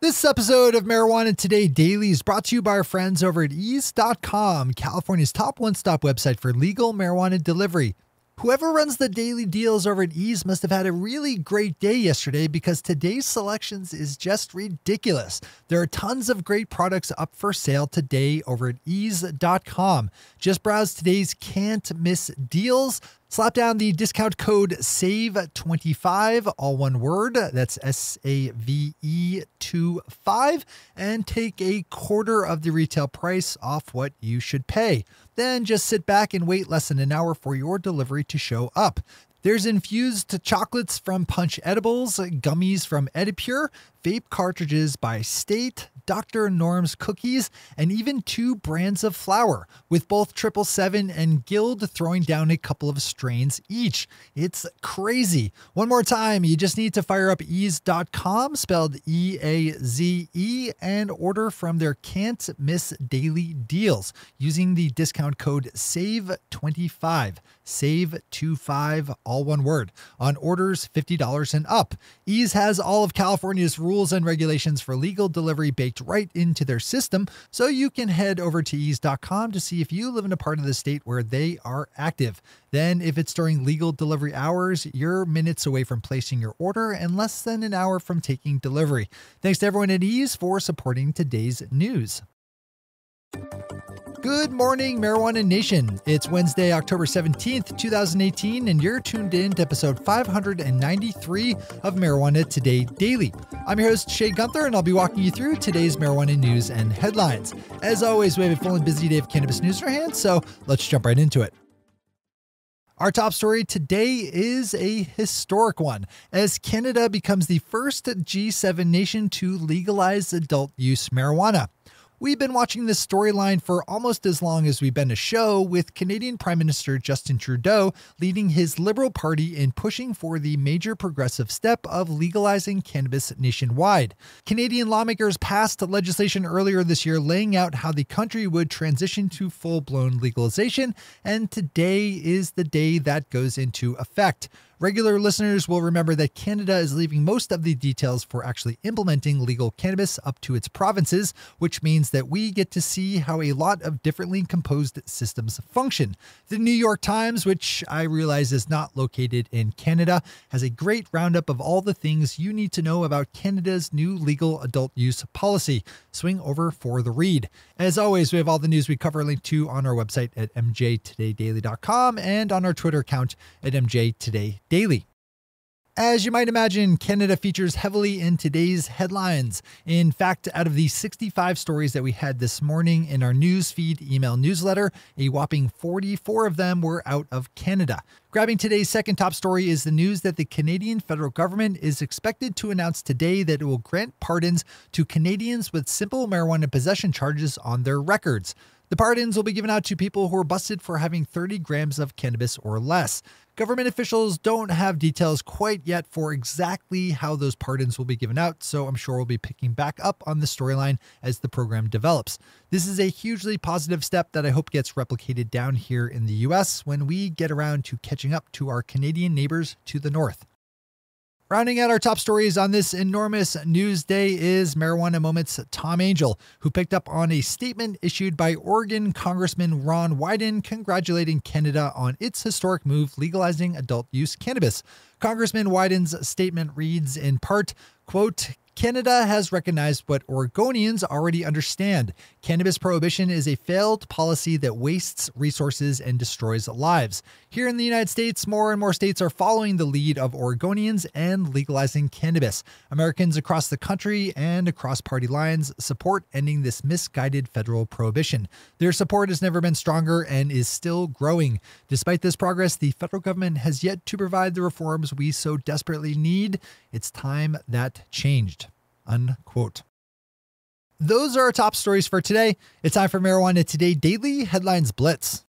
This episode of Marijuana Today Daily is brought to you by our friends over at ease.com, California's top one-stop website for legal marijuana delivery. Whoever runs the daily deals over at Ease must have had a really great day yesterday because today's selections is just ridiculous. There are tons of great products up for sale today over at ease.com. Just browse today's can't miss deals. Slap down the discount code SAVE25, all one word, that's SAVE25, and take a quarter of the retail price off what you should pay. Then just sit back and wait less than an hour for your delivery to show up. There's infused chocolates from Punch Edibles, gummies from Edipure, vape cartridges by State, Dr. Norm's cookies, and even 2 brands of flour, with both 777 and Guild throwing down a couple of strains each. It's crazy. One more time, you just need to fire up ease.com, spelled E-A-Z-E, and order from their can't miss daily deals using the discount code SAVE25, SAVE25, all one word, on orders $50 and up. Ease has all of California's rules and regulations for legal delivery baked right into their system, so you can head over to ease.com to see if you live in a part of the state where they are active. Then, if it's during legal delivery hours, you're minutes away from placing your order and less than an hour from taking delivery. Thanks to everyone at Ease for supporting today's news. Good morning, Marijuana Nation. It's Wednesday, October 17th, 2018, and you're tuned in to episode 593 of Marijuana Today Daily. I'm your host, Shay Gunther, and I'll be walking you through today's marijuana news and headlines. As always, we have a full and busy day of cannabis news in our hands, so let's jump right into it. Our top story today is a historic one, as Canada becomes the first G7 nation to legalize adult use marijuana. We've been watching this storyline for almost as long as we've been a show, with Canadian Prime Minister Justin Trudeau leading his Liberal Party in pushing for the major progressive step of legalizing cannabis nationwide. Canadian lawmakers passed legislation earlier this year laying out how the country would transition to full-blown legalization, and today is the day that goes into effect. Regular listeners will remember that Canada is leaving most of the details for actually implementing legal cannabis up to its provinces, which means that we get to see how a lot of differently composed systems function. The New York Times, which I realize is not located in Canada, has a great roundup of all the things you need to know about Canada's new legal adult use policy. Swing over for the read. As always, we have all the news we cover linked to on our website at mjtodaydaily.com and on our Twitter account at mjtodaydaily. As you might imagine, Canada features heavily in today's headlines. In fact, out of the 65 stories that we had this morning in our newsfeed email newsletter, a whopping 44 of them were out of Canada. Grabbing today's second top story is the news that the Canadian federal government is expected to announce today that it will grant pardons to Canadians with simple marijuana possession charges on their records. The pardons will be given out to people who are busted for having 30 grams of cannabis or less. Government officials don't have details quite yet for exactly how those pardons will be given out, so I'm sure we'll be picking back up on the storyline as the program develops. This is a hugely positive step that I hope gets replicated down here in the US when we get around to catching up to our Canadian neighbors to the north. Rounding out our top stories on this enormous news day is Marijuana Moment's Tom Angel, who picked up on a statement issued by Oregon Congressman Ron Wyden congratulating Canada on its historic move legalizing adult use cannabis. Congressman Wyden's statement reads in part, quote, Canada has recognized what Oregonians already understand. Cannabis prohibition is a failed policy that wastes resources and destroys lives. Here in the United States, more and more states are following the lead of Oregonians and legalizing cannabis. Americans across the country and across party lines support ending this misguided federal prohibition. Their support has never been stronger and is still growing. Despite this progress, the federal government has yet to provide the reforms we so desperately need. It's time that changed. Unquote. Those are our top stories for today. It's time for Marijuana Today Daily Headlines Blitz.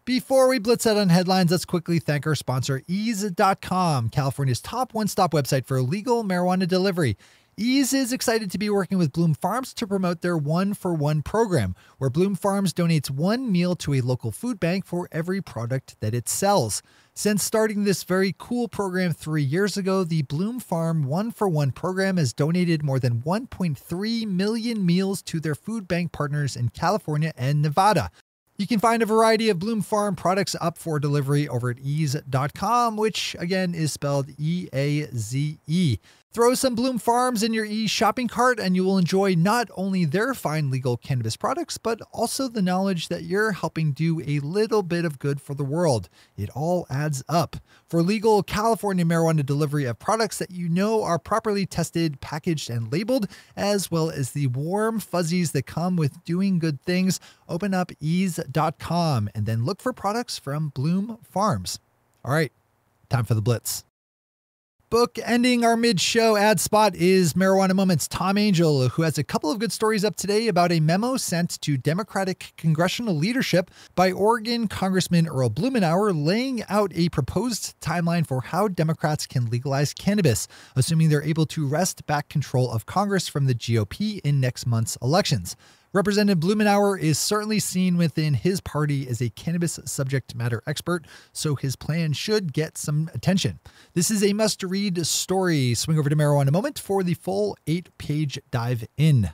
Before we blitz out on headlines, let's quickly thank our sponsor, ease.com, California's top one-stop website for legal marijuana delivery. Ease is excited to be working with Bloom Farms to promote their 1-for-1 program, where Bloom Farms donates one meal to a local food bank for every product that it sells. Since starting this very cool program 3 years ago, the Bloom Farm 1-for-1 program has donated more than 1.3 million meals to their food bank partners in California and Nevada. You can find a variety of Bloom Farm products up for delivery over at ease.com, which again is spelled E-A-Z-E. Throw some Bloom Farms in your Ease shopping cart and you will enjoy not only their fine legal cannabis products, but also the knowledge that you're helping do a little bit of good for the world. It all adds up. For legal California marijuana delivery of products that you know are properly tested, packaged, and labeled, as well as the warm fuzzies that come with doing good things, open up ease.com and then look for products from Bloom Farms. All right, time for the Blitz. Bookending our mid-show ad spot is Marijuana Moments' Tom Angel, who has a couple of good stories up today about a memo sent to Democratic congressional leadership by Oregon Congressman Earl Blumenauer laying out a proposed timeline for how Democrats can legalize cannabis, assuming they're able to wrest back control of Congress from the GOP in next month's elections. Representative Blumenauer is certainly seen within his party as a cannabis subject matter expert, so his plan should get some attention. This is a must-read story. Swing over to Marijuana Moment for the full 8-page dive in.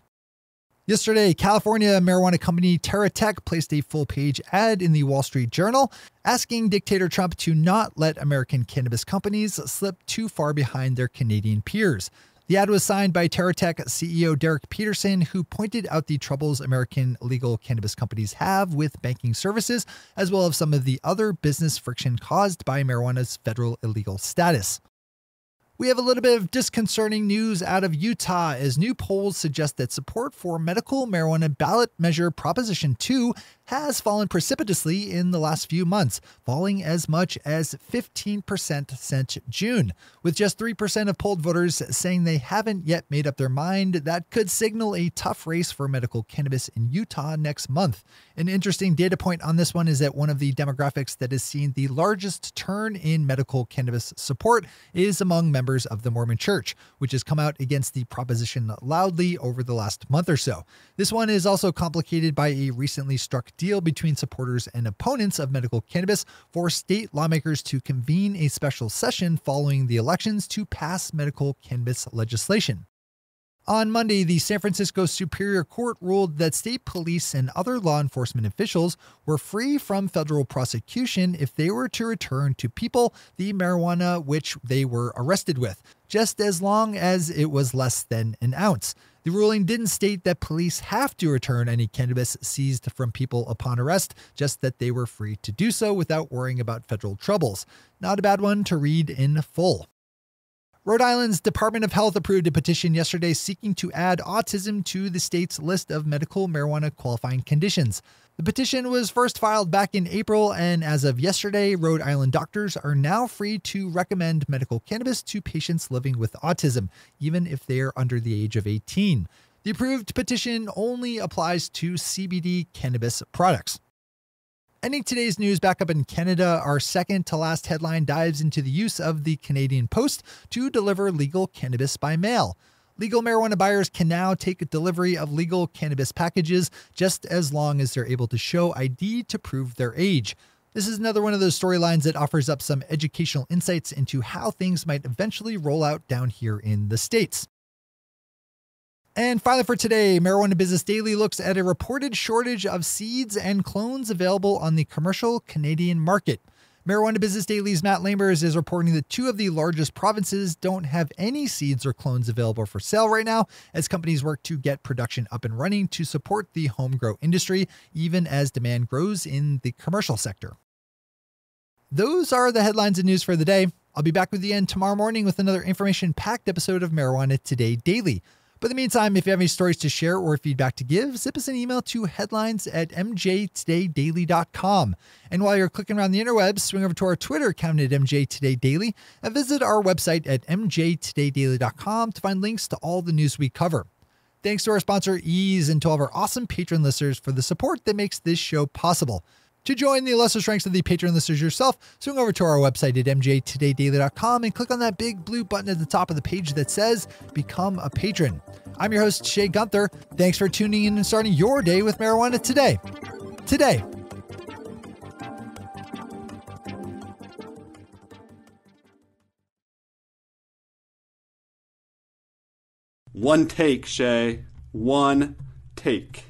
Yesterday, California marijuana company TerraTech placed a full-page ad in the Wall Street Journal asking dictator Trump to not let American cannabis companies slip too far behind their Canadian peers. The ad was signed by TerraTech CEO Derek Peterson, who pointed out the troubles American legal cannabis companies have with banking services, as well as some of the other business friction caused by marijuana's federal illegal status. We have a little bit of disconcerting news out of Utah as new polls suggest that support for medical marijuana ballot measure Proposition 2 has fallen precipitously in the last few months, falling as much as 15% since June. With just 3% of polled voters saying they haven't yet made up their mind, that could signal a tough race for medical cannabis in Utah next month. An interesting data point on this one is that one of the demographics that has seen the largest turn in medical cannabis support is among members of the Mormon Church, which has come out against the proposition loudly over the last month or so. This one is also complicated by a recently struck deal between supporters and opponents of medical cannabis for state lawmakers to convene a special session following the elections to pass medical cannabis legislation. On Monday, the San Francisco Superior Court ruled that state police and other law enforcement officials were free from federal prosecution if they were to return to people the marijuana which they were arrested with, just as long as it was less than an ounce. The ruling didn't state that police have to return any cannabis seized from people upon arrest, just that they were free to do so without worrying about federal troubles. Not a bad one to read in full. Rhode Island's Department of Health approved a petition yesterday seeking to add autism to the state's list of medical marijuana qualifying conditions. The petition was first filed back in April, and as of yesterday, Rhode Island doctors are now free to recommend medical cannabis to patients living with autism, even if they are under the age of 18. The approved petition only applies to CBD cannabis products. Ending today's news back up in Canada, our second to last headline dives into the use of the Canadian Post to deliver legal cannabis by mail. Legal marijuana buyers can now take a delivery of legal cannabis packages just as long as they're able to show ID to prove their age. This is another one of those storylines that offers up some educational insights into how things might eventually roll out down here in the States. And finally for today, Marijuana Business Daily looks at a reported shortage of seeds and clones available on the commercial Canadian market. Marijuana Business Daily's Matt Lambers is reporting that two of the largest provinces don't have any seeds or clones available for sale right now, as companies work to get production up and running to support the home grow industry, even as demand grows in the commercial sector. Those are the headlines and news for the day. I'll be back with you again tomorrow morning with another information-packed episode of Marijuana Today Daily. But in the meantime, if you have any stories to share or feedback to give, zip us an email to headlines@mjtodaydaily.com. And while you're clicking around the interwebs, swing over to our Twitter account at mjtodaydaily and visit our website at mjtodaydaily.com to find links to all the news we cover. Thanks to our sponsor, Ease, and to all of our awesome patron listeners for the support that makes this show possible. To join the illustrious ranks of the patron listeners yourself, swing over to our website at mjtodaydaily.com and click on that big blue button at the top of the page that says Become a Patron. I'm your host, Shay Gunther. Thanks for tuning in and starting your day with marijuana today. Today. One take, Shay. One take.